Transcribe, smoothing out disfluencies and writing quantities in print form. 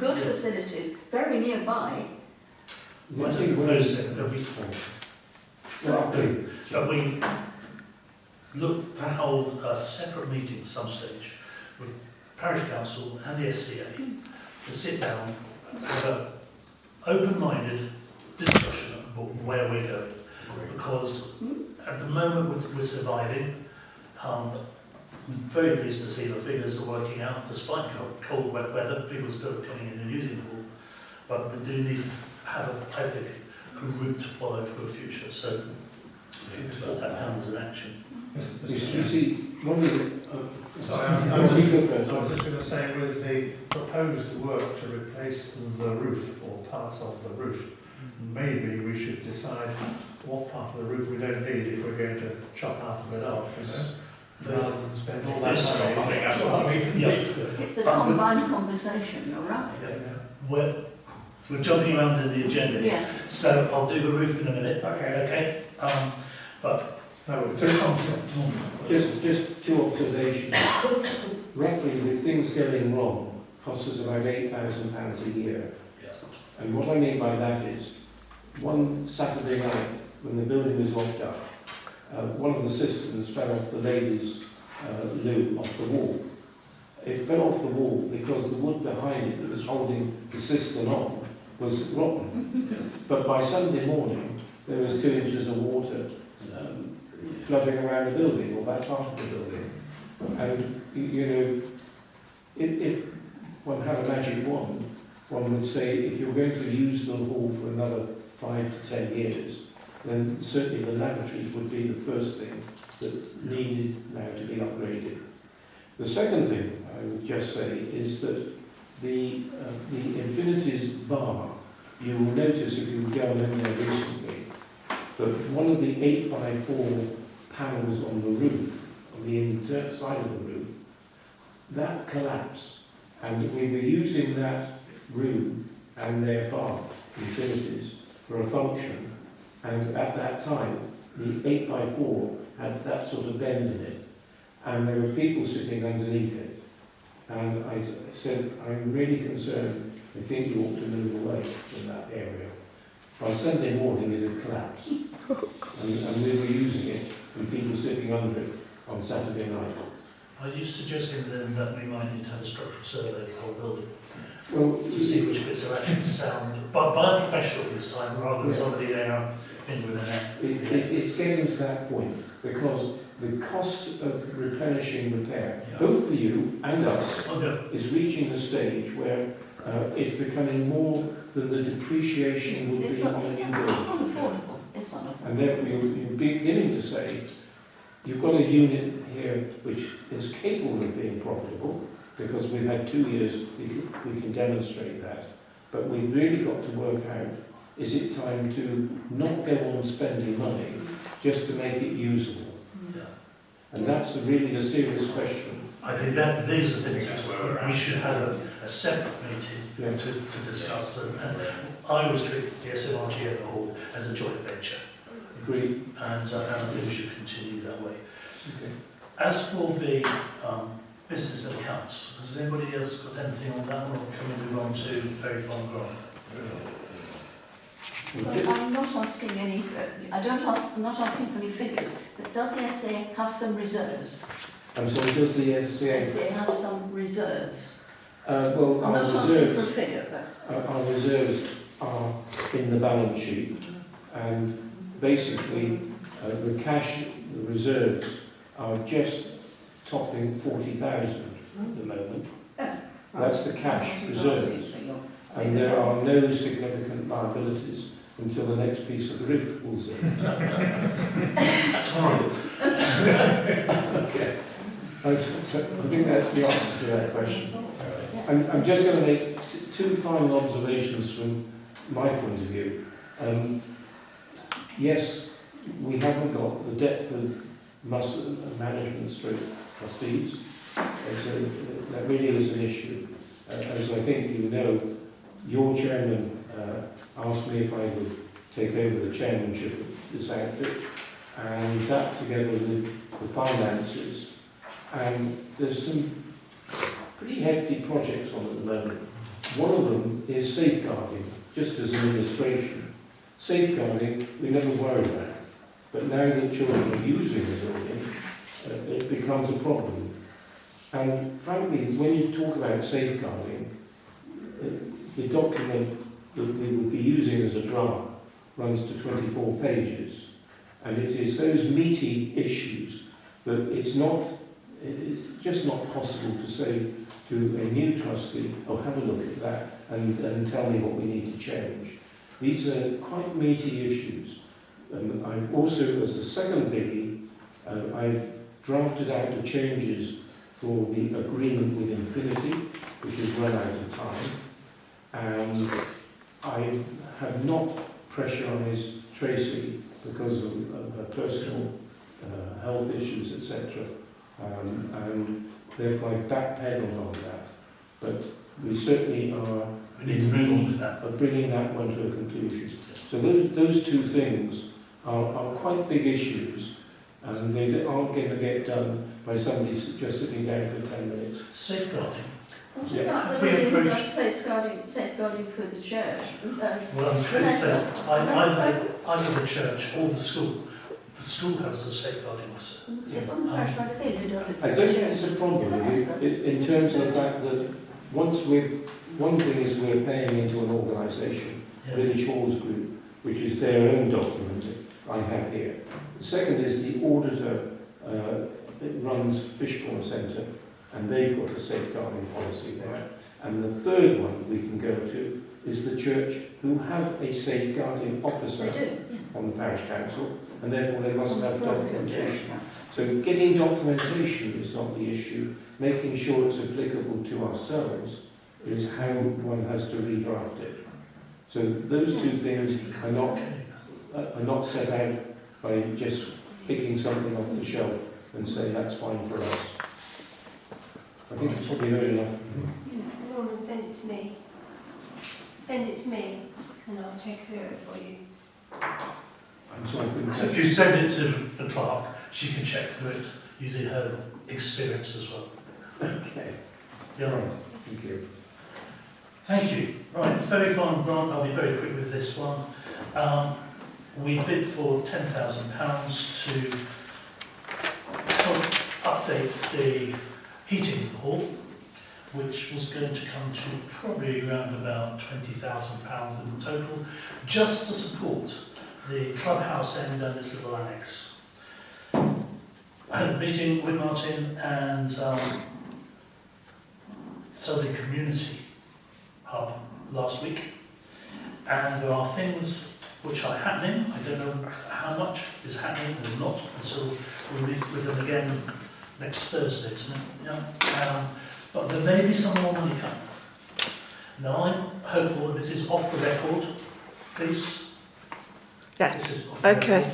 good facilities very nearby. I think that we look to hold a separate meeting at some stage with Parish Council and the SCA to sit down and have an open-minded discussion about where we're going. Because at the moment we're surviving. I'm very pleased to see the figures are working out despite cold, wet weather. People are still coming in and using the pool. But we do need to have, I think, a route to follow for the future. So if you could put that down as an action. You see, one of the... Sorry, I was just going to say, with the proposed work to replace the roof or parts of the roof, maybe we should decide what part of the roof we don't need if we're going to chop half of it off, you know, rather than spend all that money. It's a combined conversation, you're right. We're jumping around in the agenda here. Yeah. So I'll do the roof in a minute. Okay. Okay? But No, Just two observations. Roughly, with things going wrong, costs us about £8,000 a year. yeah. And what I mean by that is, one Saturday night, when the building was locked up, one of the cisterns fell off the ladies' loo off the wall. It fell off the wall because the wood behind it that was holding the cistern on was rotten. But by Sunday morning, there was 2 inches of water flooding around the building, or that part of the building. And, you know, if one had a magic wand, one would say, if you're going to use the hall for another 5 to 10 years, then certainly the lavatories would be the first thing that needed now to be upgraded. The second thing I would just say is that the Infinities bar, you will notice if you've gone in there recently, that one of the 8x4 panels on the roof, on the inside of the roof, that collapsed. And we were using that room and their bar, Infinities, for a function. And at that time, the 8x4 had that sort of bend in it. And there were people sitting underneath it. And I said, I'm really concerned. I think you ought to move away from that area. By Sunday morning, it had collapsed. And we were using it, and people sitting under it on Saturday night. Are you suggesting then that we might need to have a structural survey of the whole building? Well, to see which bits are actually sound, but by a professional this time, rather than somebody there finger in the neck? It's getting to that point, because the cost of replenishing repair, both for you and us, is reaching a stage where it's becoming more than the depreciation would be on a new building. Unaffordable. It's unaffordable. And therefore you're beginning to say, you've got a unit here which is capable of being profitable, because we've had 2 years, we can demonstrate that. But we've really got to work out, is it time to not go on spending money just to make it usable? Yeah. And that's really a serious question. I think that these are things we should have a separate meeting to discuss them. And I always treat the SMRG and the hall as a joint venture. Agreed. And I think we should continue that way. Okay. As for the business and accounts, has anybody else got anything on that, or can we move on to very fun grant? So I'm not asking any, I'm not asking for any figures, but does the SA have some reserves? And so does the SA have some reserves? Well, I'm not asking for a figure, but... Our reserves are in the balance sheet, and basically the cash, the reserves are just topping 40,000 at the moment. Right. That's the cash reserves. And there are no significant liabilities until the next piece of the roof falls in. That's horrible. Okay. I think that's the answer to that question. I'm just going to make 2 final observations from my point of view. Yes, we haven't got the depth of management stroke trustees. That really is an issue. As I think you know, your chairman asked me if I would take over the chairmanship of this outfit, and that together with the finances. And there's some pretty hefty projects on at the moment. One of them is safeguarding, just as an illustration. Safeguarding, we never worry about. But now that children are using the building, it becomes a problem. And frankly, when you talk about safeguarding, the document that we would be using as a draft runs to 24 pages. And it is those meaty issues that it's just not possible to say to a new trustee, oh, have a look at that and tell me what we need to change. These are quite meaty issues. And I've also, as a second biggie, I've drafted out the changes for the agreement with Infinity, which has run out of time. And I have not pressurised Tracy because of her personal health issues, etc. And therefore I backpedaled on that. But we certainly are... We need to move on with that. Of bringing that one to a conclusion. So those two things are quite big issues, and they aren't going to get done by somebody just sitting down for 10 minutes. Safeguarding. What Yeah. about Have the we living approached- safeguarding for the church? Well, I was going to say, either the church or the school. The school has a safeguarding officer. It's on the Parish Magazine who does it for I the don't church. think it's a problem in terms of the fact that one thing is we're paying into an organisation, Yeah. Village Halls Group, which is their own document I have here. The second is the auditor that runs Fishbourne Centre, and they've got a safeguarding policy there. And the third one we can go to is the church, who have a safeguarding officer They do, yeah. on the parish council, and therefore they must have Probably documentation. church. So getting documentation is not the issue. Making sure it's applicable to ourselves is how one has to redraft it. So those two things are not set out by just picking something off the shelf and saying that's fine for us. I think it's probably good enough. Norman, send it to me. Send it to me, and I'll check through it for you. I'm sorry, I couldn't So if you send it to the clerk, she can check through it using her experience as well. Okay. Yeah. Right. Thank you. Thank you. Right, very fine grant. I'll be very quick with this one. We bid for £10,000 to update the heating in the hall, which was going to come to probably around about £20,000 in total, just to support the clubhouse end and its little annexe. I had a meeting with Martin and Selsey Community Hub last week, and there are things which are happening. I don't know how much is happening or not until we meet with them again next Thursday, isn't it? Yeah. But there may be some more money coming. Now I'm hopeful that this is off the record, please. Yeah. This is off the Okay. record.